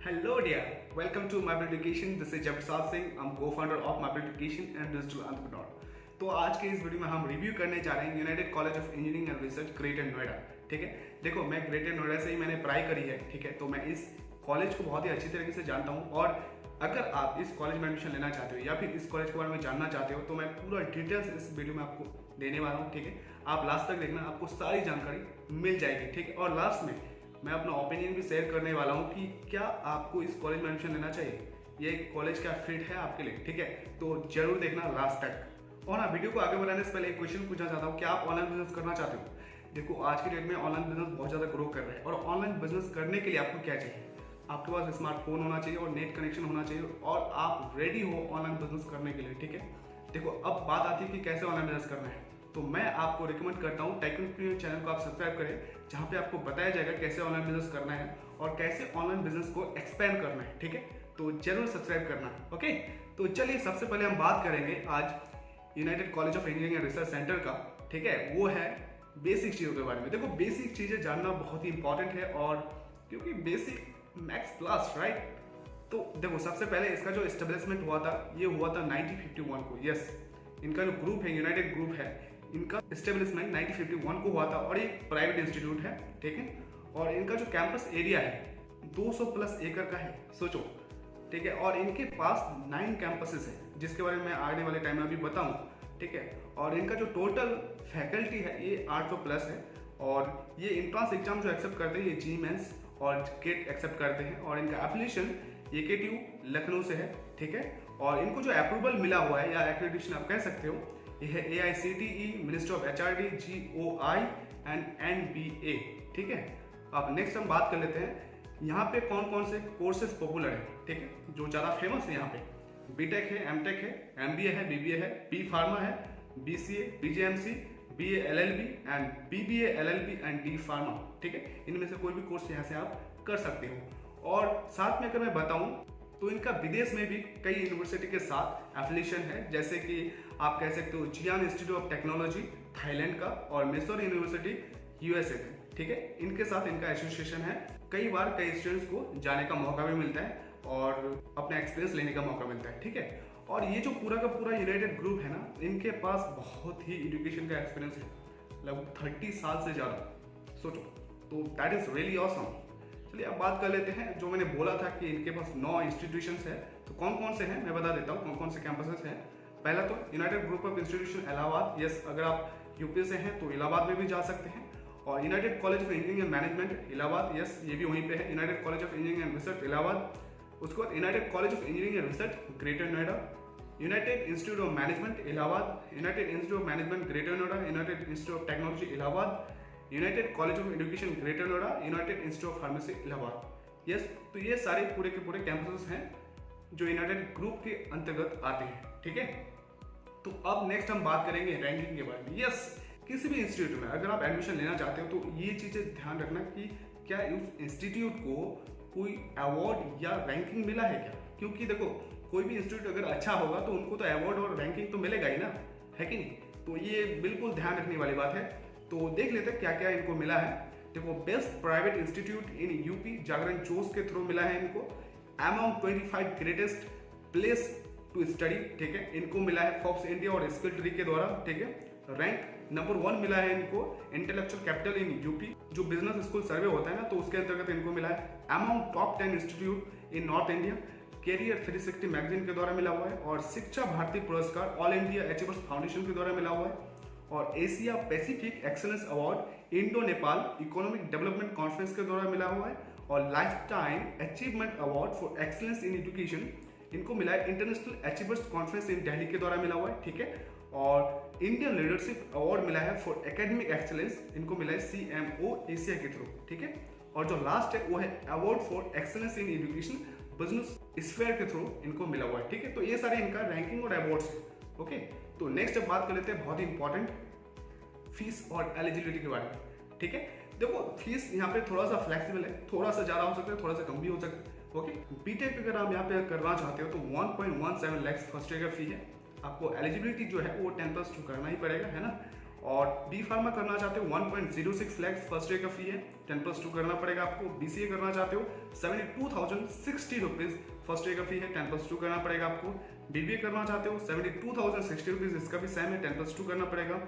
Hello dear, welcome to Maple Education. This is Jabsat Singh. I'm co-founder of Maple Education and digital entrepreneur. तो आज के इस video में हम review करने जा रहे हैं United college of engineering and research greater Noida. ठीक है, देखो मैं ग्रेटर नोएडा से ही मैंने पढ़ाई करी है। ठीक है, तो मैं इस कॉलेज को बहुत ही अच्छी तरीके से जानता हूँ और अगर आप इस कॉलेज में एडमिशन लेना चाहते हो या फिर इस कॉलेज के बारे में जानना चाहते हो तो मैं पूरा डिटेल्स इस वीडियो में आपको देने वाला हूँ। ठीक है, आप लास्ट तक देखना, आपको सारी जानकारी मिल जाएगी। ठीक है, और लास्ट में मैं अपना ओपिनियन भी शेयर करने वाला हूँ कि क्या आपको इस कॉलेज में एडमिशन लेना चाहिए, ये कॉलेज क्या फिट है आपके लिए। ठीक है, तो जरूर देखना लास्ट तक। और हाँ, वीडियो को आगे बढ़ाने से पहले एक क्वेश्चन पूछना चाहता हूँ, क्या आप ऑनलाइन बिजनेस करना चाहते हो। देखो आज की डेट में ऑनलाइन बिजनेस बहुत ज़्यादा ग्रो कर रहा है और ऑनलाइन बिजनेस करने के लिए आपको क्या चाहिए, आपके पास स्मार्टफोन होना चाहिए और नेट कनेक्शन होना चाहिए और आप रेडी हो ऑनलाइन बिजनेस करने के लिए। ठीक है, देखो अब बात आती है कि कैसे ऑनलाइन बिजनेस करना है, तो मैं आपको रिकमेंड करता हूँ टेक्निकल चैनल को आप सब्सक्राइब करें, जहाँ पे आपको बताया जाएगा कैसे ऑनलाइन बिजनेस करना है और कैसे ऑनलाइन बिजनेस को एक्सपेंड करना है। ठीक है, तो जरूर सब्सक्राइब करना। ओके, तो चलिए सबसे पहले हम बात करेंगे आज United college of engineering and research centre का। ठीक है, वो है बेसिक चीज़ों के बारे में। देखो बेसिक चीज़ें जानना बहुत ही इंपॉर्टेंट है और क्योंकि बेसिक मैक्स प्लस राइट। तो देखो सबसे पहले इसका जो एस्टेब्लिशमेंट हुआ था ये हुआ था 1951 को। यस, इनका जो ग्रुप है यूनाइटेड ग्रुप है, इनका एस्टेब्लिशमेंट 1951 को हुआ था और ये प्राइवेट इंस्टीट्यूट है। ठीक है, और इनका जो कैंपस एरिया है 200 प्लस एकड़ का है, सोचो। ठीक है, और इनके पास 9 कैंपसेस है जिसके बारे में मैं आने वाले टाइम में अभी बताऊँ। ठीक है, और इनका जो टोटल फैकल्टी है ये 800 प्लस है और ये एंट्रेंस एग्जाम जो एक्सेप्ट करते हैं ये जी मेंस और गेट एक्सेप्ट करते हैं और इनका एप्लीकेशन AKTU लखनऊ से है। ठीक है, और इनको जो अप्रूवल मिला हुआ है या एक्रेडिटेशन आप कह सकते हो, ये है AICTE, minister of HRD, GOI and NBA। ठीक है, अब नेक्स्ट हम बात कर लेते हैं यहाँ पे कौन कौन से कोर्सेज पॉपुलर है। ठीक है, जो ज़्यादा फेमस है यहाँ पे BTech है, MTech है, MBA है, BBA है, B Pharma है, BCA, BJMC, BA LLB and BBA LLB and D Pharma। ठीक है, इनमें से कोई भी कोर्स यहाँ से आप कर सकते हो। और साथ में अगर मैं बताऊँ तो इनका विदेश में भी कई यूनिवर्सिटी के साथ एफिलिएशन है, जैसे कि आप कह सकते हो जियान इंस्टीट्यूट ऑफ टेक्नोलॉजी थाईलैंड का और मैसूर यूनिवर्सिटी USA का। ठीक है, इनके साथ इनका एसोसिएशन है। कई बार कई स्टूडेंट्स को जाने का मौका भी मिलता है और अपना एक्सपीरियंस लेने का मौका मिलता है। ठीक है, और ये जो पूरा का पूरा यूनाइटेड ग्रुप है ना, इनके पास बहुत ही एजुकेशन का एक्सपीरियंस है, लगभग 30 साल से ज़्यादा, सोचो। तो दैट इज़ रियली ऑसम। चलिए अब बात कर लेते हैं, जो मैंने बोला था कि इनके पास 9 इंस्टीट्यूशंस है, तो कौन कौन से हैं मैं बता देता हूँ कौन कौन से कैंपसेस हैं। पहला तो United group of institution Allahabad. Yes, अगर आप यूपी से हैं तो इलाहाबाद में भी जा सकते हैं। और United college of engineering and management Allahabad, yes ये भी वहीं पे है। United college of engineering and research Allahabad, उसके बाद United college of engineering and research greater Noida, United institute of management Allahabad, United institute of management greater Noida, United institute of technology Allahabad, United college of education greater Noida, United institute of pharmacy Allahabad. Yes, तो ये सारे पूरे के पूरे campuses हैं जो United group के अंतर्गत आते हैं। ठीक है, तो अब नेक्स्ट हम बात करेंगे रैंकिंग के बारे में। यस, किसी भी इंस्टीट्यूट में अगर आप एडमिशन लेना चाहते हो तो ये चीज़ें ध्यान रखना कि क्या उस इंस्टीट्यूट को कोई अवार्ड या रैंकिंग मिला है क्या, क्योंकि देखो कोई भी इंस्टीट्यूट अगर अच्छा होगा तो उनको तो अवार्ड और रैंकिंग तो मिलेगा ही ना, है कि नहीं। तो ये बिल्कुल ध्यान रखने वाली बात है। तो देख लेते हैं क्या क्या इनको मिला है। देखो best private institute in UP Jagran Josh के थ्रू मिला है इनको, among 25 greatest place to study. ठीक है, इनको मिला है फोर्ब्स इंडिया और स्किल ट्री के द्वारा। ठीक है, रैंक नंबर 1 मिला है इनको इंटेलेक्चुअल कैपिटल इन यूपी, जो बिजनेस स्कूल सर्वे होता है ना, तो उसके अंतर्गत इनको मिला है among top 10 institute in North India, career 360 magazine के द्वारा मिला हुआ है। और शिक्षा भारती पुरस्कार ऑल इंडिया अचीवर्स फाउंडेशन के द्वारा मिला हुआ है। और Asia Pacific excellence award Indo Nepal economic development conference के द्वारा मिला हुआ है। और life time achievement award for excellence in education इनको मिला है international achievers conference in Delhi के द्वारा मिला हुआ है। ठीक है, और इंडियन लीडरशिप अवार्ड मिला है फॉर एकेडमिक एक्सेलेंस, इनको मिला है CMO एशिया के थ्रू। ठीक है, और जो लास्ट है वो है award for excellence in education business sphere के थ्रू इनको मिला हुआ है। ठीक है, तो ये सारे इनका रैंकिंग और अवार्ड्स है। ओके, तो नेक्स्ट अब बात कर लेते हैं बहुत ही इंपॉर्टेंट फीस और एलिजिबिलिटी के बारे में। ठीक है, देखो फीस यहाँ पे थोड़ा सा फ्लेक्सिबल है, थोड़ा सा ज़्यादा हो सकता है, थोड़ा सा कम भी हो सकता है। ओके, बीटेक अगर आप यहाँ पे करना चाहते हो तो 1.17 लाख फर्स्ट ईयर का फी है। आपको एलिजिबिलिटी जो है वो 10+2 करना ही पड़ेगा, है ना। और बी फार्मा करना चाहते हो 1.06 लाख फर्स्ट ईयर का फी है, 10+2 करना पड़ेगा आपको। बीसीए करना चाहते हो 72,060 रुपीज़ फर्स्ट ईयर का फी है, 10+2 करना पड़ेगा आपको। बीबीए करना चाहते हो 72,060 रुपीज़, इसका भी सेम है, 10+2 करना पड़ेगा।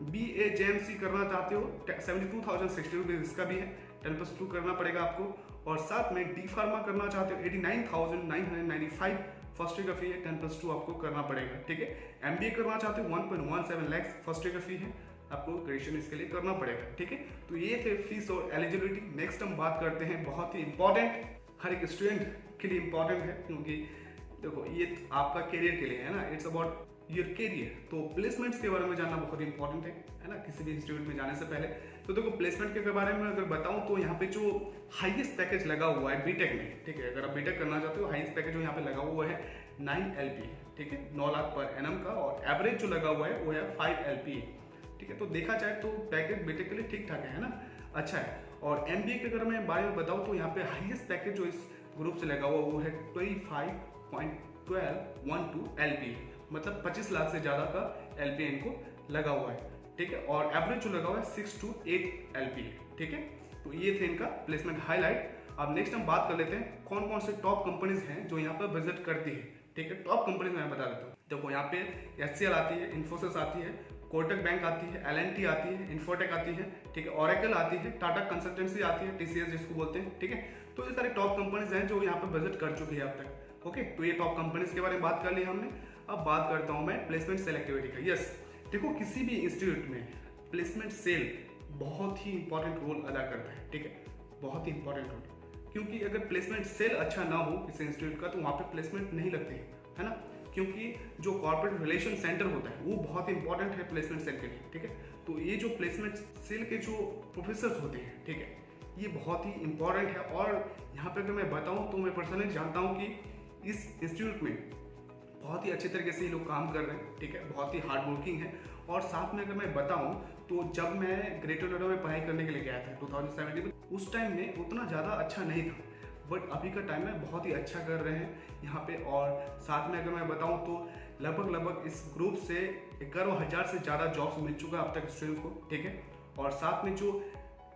BAJMC करना चाहते हो 72,060 रुपीज़, इसका भी है, 10+2 करना पड़ेगा आपको। और साथ में डी फार्मा करना चाहते हो 89,995 फर्स्ट ईयर का फी है, 10+2 आपको करना पड़ेगा, ठीक है। MBA करना चाहते हो 1.17 लाख फर्स्ट ईयर का फी है, आपको ग्रेजुएशन इसके लिए करना पड़ेगा, ठीक है। तो ये थे फीस और एलिजिबिलिटी। नेक्स्ट हम बात करते हैं बहुत ही इंपॉर्टेंट, हर एक स्टूडेंट के लिए इंपॉर्टेंट है, क्योंकि देखो ये आपका करियर के लिए है ना, इट्स अबाउट योर करियर। तो प्लेसमेंट्स के बारे में जानना बहुत ही इंपॉर्टेंट है ना, किसी भी इंस्टीट्यूट में जाने से पहले। तो देखो प्लेसमेंट के बारे में अगर बताऊं तो यहाँ पे जो हाईएस्ट पैकेज लगा हुआ है बीटेक में, ठीक है, अगर आप बीटेक करना चाहते हो हाईएस्ट पैकेज जो यहाँ पे लगा हुआ है 9 LPA, ठीक है, 9 लाख पर एनम का। और एवरेज जो लगा हुआ है वो है 5 LPA, ठीक है। तो देखा जाए तो पैकेज बीटेक के लिए ठीक ठाक है ना, अच्छा है। और MBA के अगर मैं बारे में बताऊँ तो यहाँ पे हाईएस्ट पैकेज जो इस ग्रुप से लगा हुआ वो है 25.1212 LPA, मतलब 25 लाख से ज़्यादा का LPA इनको लगा हुआ है, ठीक है। और एवरेज जो लगा हुआ है 6 to 8 LPA, ठीक है। तो ये थे इनका प्लेसमेंट हाईलाइट। अब नेक्स्ट हम बात कर लेते हैं कौन कौन से टॉप कंपनीज हैं जो यहाँ पर विजिट करती है, ठीक है। टॉप कंपनीज मैं बता देता हूँ। देखो यहाँ पे HCL आती है, इन्फोसिस आती है, कोटक बैंक आती है, L&T आती है, इन्फोटेक आती है, ठीक है, ओरेकल आती है, टाटा कंसल्टेंसी आती है, TCS जिसको बोलते हैं, ठीक है। तो ये सारे टॉप कंपनीज हैं जो यहाँ पर विजिट कर चुकी है अब तक, ओके। तो ये टॉप कंपनीज के बारे में बात कर ली हमने। अब बात करता हूँ मैं प्लेसमेंट सेलेक्टिविटी का। यस, देखो किसी भी इंस्टीट्यूट में प्लेसमेंट सेल बहुत ही इंपॉर्टेंट रोल अदा करता है, ठीक है, बहुत ही इंपॉर्टेंट रोल। क्योंकि अगर प्लेसमेंट सेल अच्छा ना हो किसी इंस्टीट्यूट का तो वहाँ पे प्लेसमेंट नहीं लगते हैं, है ना। क्योंकि जो कॉर्पोरेट रिलेशन सेंटर होता है वो बहुत इंपॉर्टेंट है प्लेसमेंट सेल के लिए, ठीक है। तो ये जो प्लेसमेंट सेल के जो प्रोफेसर्स होते हैं, ठीक है, ये बहुत ही इंपॉर्टेंट है। और यहाँ पे अगर मैं बताऊँ तो मैं पर्सनली जानता हूँ कि इस इंस्टीट्यूट में बहुत ही अच्छे तरीके से ये लोग काम कर रहे हैं, ठीक है, बहुत ही हार्ड वर्किंग है। और साथ में अगर मैं बताऊं तो जब मैं ग्रेटर नोएडा में पढ़ाई करने के लिए गया था 2017 में, उस टाइम में उतना ज़्यादा अच्छा नहीं था, बट अभी का टाइम में बहुत ही अच्छा कर रहे हैं यहाँ पे। और साथ में अगर मैं बताऊं तो लगभग इस ग्रुप से 11,000 से ज़्यादा जॉब्स मिल चुका है अब तक स्टूडेंट्स को, ठीक है। और साथ में जो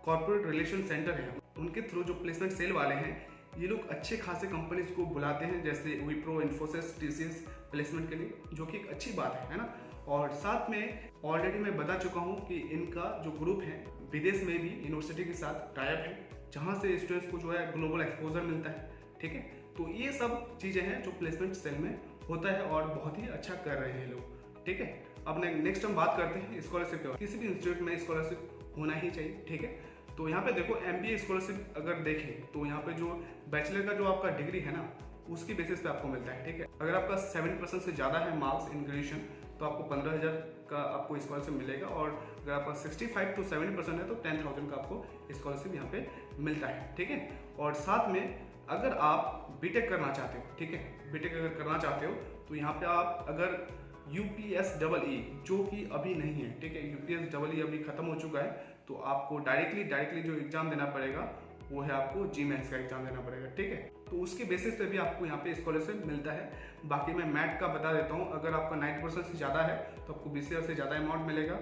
कॉर्पोरेट रिलेशन सेंटर है उनके थ्रू जो प्लेसमेंट सेल वाले हैं ये लोग अच्छे खासे कंपनीज को बुलाते हैं, जैसे विप्रो, इन्फोसिस, TCS प्लेसमेंट के लिए, जो कि एक अच्छी बात है ना। और साथ में ऑलरेडी मैं बता चुका हूँ कि इनका जो ग्रुप है विदेश में भी यूनिवर्सिटी के साथ टाइप है, जहाँ से स्टूडेंट्स को जो है ग्लोबल एक्सपोजर मिलता है, ठीक है। तो ये सब चीज़ें हैं जो प्लेसमेंट सेल में होता है और बहुत ही अच्छा कर रहे हैं लोग, ठीक है। अब नेक्स्ट हम बात करते हैं स्कॉलरशिप के बारे में। किसी भी इंस्टीट्यूट में स्कॉलरशिप होना ही चाहिए, ठीक है। तो यहाँ पे देखो MBA स्कॉलरशिप अगर देखें तो यहाँ पे जो बैचलर का जो आपका डिग्री है ना उसकी बेसिस पे आपको मिलता है, ठीक है। अगर आपका 70% से ज़्यादा है मार्क्स इन ग्रेजुएशन तो आपको 15,000 का आपको स्कॉलरशिप मिलेगा। और अगर आपका 65 to 70% है तो 10,000 का आपको स्कॉलरशिप यहाँ पे मिलता है, ठीक है। और साथ में अगर आप बीटेक करना चाहते हो, ठीक है, बीटेक अगर करना चाहते हो तो यहाँ पे आप अगर UPSEE जो कि अभी नहीं है, ठीक है, UPSEE अभी खत्म हो चुका है, तो आपको डायरेक्टली जो एग्जाम देना पड़ेगा वो है आपको GMATS का एग्जाम देना पड़ेगा, ठीक है। तो उसके बेसिस पे भी आपको यहाँ पे स्कॉलरशिप मिलता है। बाकी मैं मैट का बता देता हूँ, अगर आपका 90% से ज़्यादा है तो आपको 20,000 से ज़्यादा अमाउंट मिलेगा।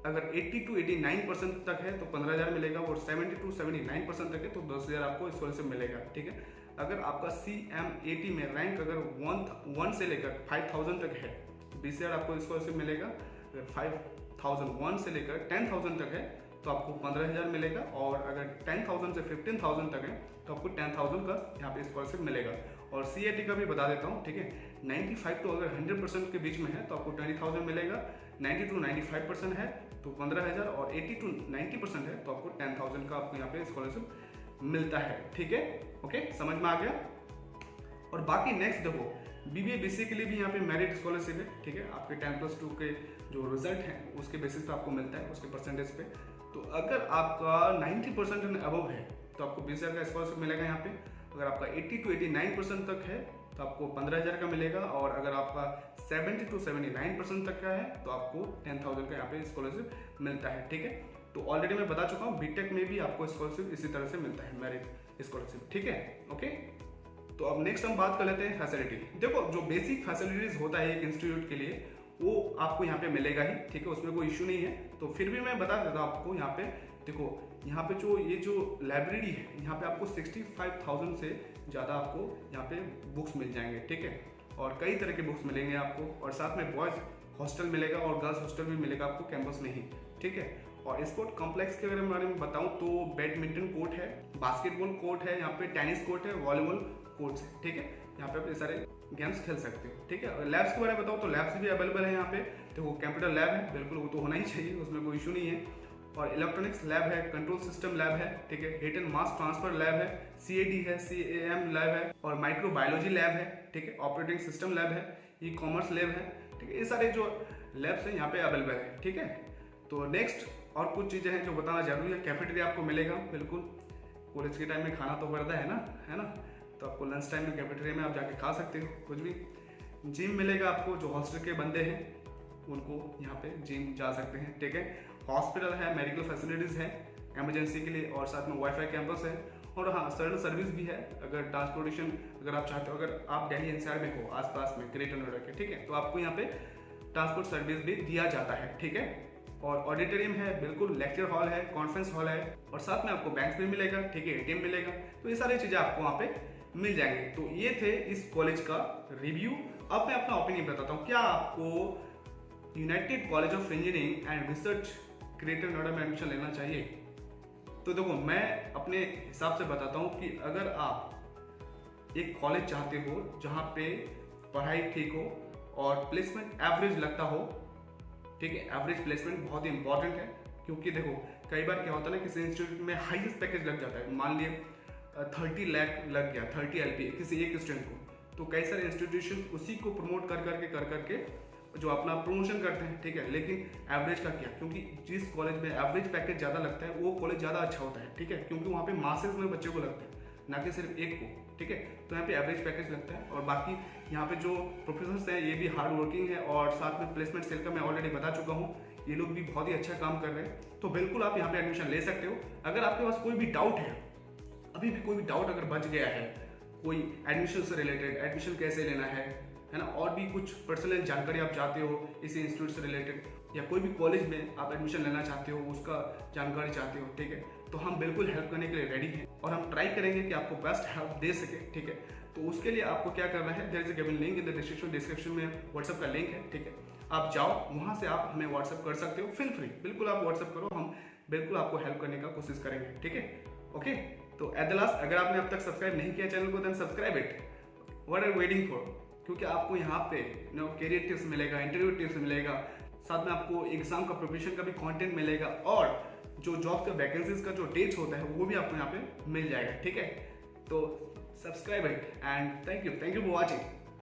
अगर 80 to 89% तक है तो 15,000 मिलेगा, और 70 to 79% तक है तो 10,000 आपको स्कॉलरशिप मिलेगा, ठीक है। अगर आपका CMAT में रैंक अगर 1 से लेकर 5,000 तक है तो 20,000 आपको स्कॉलरशिप मिलेगा। अगर 5,001 से लेकर 10,000 तक है तो आपको 15,000 मिलेगा। और अगर 10,000 से 15,000 तक है तो आपको 10,000 का यहाँ पे स्कॉलरशिप मिलेगा। और CAT का भी बता देता हूँ, ठीक है, 95 तो अगर 100% के बीच में है तो आपको 20,000 मिलेगा, 90 to 95% है तो 15,000, और 80 to 90% है तो आपको 10,000 का आपको यहाँ पे स्कॉलरशिप मिलता है, ठीक है। ओके, समझ में आ गया। और बाकी नेक्स्ट देखो BBA BCA के लिए भी यहाँ पे मेरिट स्कॉलरशिप है, ठीक है। आपके 10+2 के जो रिजल्ट हैं उसके बेसिस पे आपको मिलता है, उसके परसेंटेज पे। तो अगर आपका 90% एंड अबव है तो आपको 20,000 का स्कॉलरशिप मिलेगा यहाँ पे। अगर आपका 80 to 89% तक है तो आपको 15,000 का मिलेगा। और अगर आपका 70 to 79% तक का है तो आपको 10,000 का यहाँ पे स्कॉलरशिप मिलता है, ठीक है। तो ऑलरेडी मैं बता चुका हूँ बीटेक में भी आपको स्कॉलरशिप इसी तरह से मिलता है, मेरिट स्कॉलरशिप, ठीक है। ओके, तो अब नेक्स्ट हम बात कर लेते हैं फैसिलिटी। देखो जो बेसिक फैसिलिटीज होता है एक इंस्टीट्यूट के लिए वो आपको यहाँ पे मिलेगा ही, ठीक है, उसमें कोई इशू नहीं है। तो फिर भी मैं बता देता हूँ आपको, यहाँ पे देखो, यहाँ पे जो लाइब्रेरी है, यहाँ पे आपको 65,000 से ज़्यादा आपको यहाँ पे बुक्स मिल जाएंगे, ठीक है, और कई तरह के बुक्स मिलेंगे आपको, और साथ में बॉयज़ हॉस्टल मिलेगा और गर्ल्स हॉस्टल भी मिलेगा आपको कैंपस में ही, ठीक है। और स्पोर्ट कॉम्प्लेक्स के बारे में बताऊँ तो बैडमिंटन कोर्ट है, बास्केटबॉल कोर्ट है, यहाँ पे टेनिस कोर्ट है, वॉलीबॉल कोर्ट्स है, ठीक है, यहाँ पे आप ये सारे गेम्स खेल सकते हो, ठीक है। और लैब्स के बारे में बताओ तो लैब्स भी अवेलेबल है यहाँ पे। देखो कंप्यूटर लैब है, बिल्कुल वो तो होना ही चाहिए, उसमें कोई इशू नहीं है। और इलेक्ट्रॉनिक्स लैब है, कंट्रोल सिस्टम लैब है, ठीक है, heat and mass transfer lab है, CAD है, CAM लैब है, और माइक्रोबायोलॉजी लैब है, ठीक है, ऑपरेटिंग सिस्टम लैब है, ई-कॉमर्स लैब है, ठीक है। ये सारे जो लैब्स हैं यहाँ पे अवेलेबल है, ठीक है। तो नेक्स्ट और कुछ चीज़ें हैं जो बताना जरूरी है। कैफेटेरिया आपको मिलेगा, बिल्कुल कॉलेज के टाइम में खाना तो पड़ता है ना, तो आपको लंच टाइम में कैफेटेरिया में आप जाके खा सकते हो कुछ भी। जिम मिलेगा आपको, जो हॉस्टल के बंदे हैं उनको यहाँ पे जिम जा सकते हैं, ठीक है। हॉस्पिटल है, मेडिकल फैसिलिटीज़ है इमरजेंसी के लिए, और साथ में वाईफाई कैंपस है, और हाँ सडन सर्विस भी है। अगर ट्रांसपोर्टेशन अगर आप चाहते हो, अगर आप दिल्ली NCR में हो, आसपास में ग्रेटर नोएडा के, ठीक है, तो आपको यहाँ पे ट्रांसपोर्ट सर्विस भी दिया जाता है, ठीक है। और ऑडिटोरियम है, बिल्कुल लेक्चर हॉल है, कॉन्फ्रेंस हॉल है, और साथ में आपको बैंक भी मिलेगा, ठीक है, ATM मिलेगा। तो ये सारी चीज़ें आपको वहाँ पे मिल जाएंगे। तो ये थे इस कॉलेज का रिव्यू। अब मैं अपना ओपिनियन बताता हूँ, क्या आपको United college of engineering and research greater Noida में एडमिशन लेना चाहिए? तो देखो, मैं अपने हिसाब से बताता हूँ कि अगर आप एक कॉलेज चाहते हो जहाँ पे पढ़ाई ठीक हो और प्लेसमेंट एवरेज लगता हो, ठीक है, एवरेज प्लेसमेंट बहुत ही इंपॉर्टेंट है। क्योंकि देखो कई बार क्या होता है ना, किसी इंस्टीट्यूट में हाईएस्ट पैकेज लग जाता है, मान लिए 30 लाख लग गया, 30 LPA किसी एक स्टूडेंट को, तो कई सारे इंस्टीट्यूशन उसी को प्रमोट कर करके जो अपना प्रमोशन करते हैं, ठीक है। लेकिन एवरेज का क्या, क्योंकि जिस कॉलेज में एवरेज पैकेज ज़्यादा लगता है वो कॉलेज ज़्यादा अच्छा होता है, ठीक है, क्योंकि वहाँ पे मासेस में बच्चे को लगता है, ना कि सिर्फ एक को, ठीक है। तो यहाँ पे एवरेज पैकेज लगता है, और बाकी यहाँ पे जो प्रोफेसर्स हैं ये भी हार्ड वर्किंग है, और साथ में प्लेसमेंट सेल का मैं ऑलरेडी बता चुका हूँ, ये लोग भी बहुत ही अच्छा काम कर रहे हैं। तो बिल्कुल आप यहाँ पे एडमिशन ले सकते हो। अगर आपके पास कोई भी डाउट है, अभी भी कोई भी डाउट अगर बच गया है, कोई एडमिशन से रिलेटेड, एडमिशन कैसे लेना है ना, और भी कुछ पर्सनल जानकारी आप चाहते हो इसी इंस्टीट्यूट से रिलेटेड, या कोई भी कॉलेज में आप एडमिशन लेना चाहते हो उसका जानकारी चाहते हो, ठीक है, तो हम बिल्कुल हेल्प करने के लिए रेडी हैं, और हम ट्राई करेंगे कि आपको बेस्ट हेल्प दे सके, ठीक है। तो उसके लिए आपको क्या करना है, there is a given link in the description में व्हाट्सएप का लिंक है, ठीक है, आप जाओ वहाँ से आप हमें व्हाट्सएप कर सकते हो, फील फ्री, बिल्कुल आप व्हाट्सएप करो, हम बिल्कुल आपको हेल्प करने का कोशिश करेंगे, ठीक है, ओके। तो एट द लास्ट, अगर आपने अब तक सब्सक्राइब नहीं किया चैनल को, then subscribe it, what are waiting for, क्योंकि आपको यहाँ पे कैरियर टिप्स मिलेगा, इंटरव्यू टिप्स मिलेगा, साथ में आपको एग्जाम का प्रिपरेशन का भी कंटेंट मिलेगा, और जो जॉब का वैकेंसीज का जो डेट्स होता है वो भी आपको यहाँ पे मिल जाएगा, ठीक है। तो subscribe it, and thank you for watching.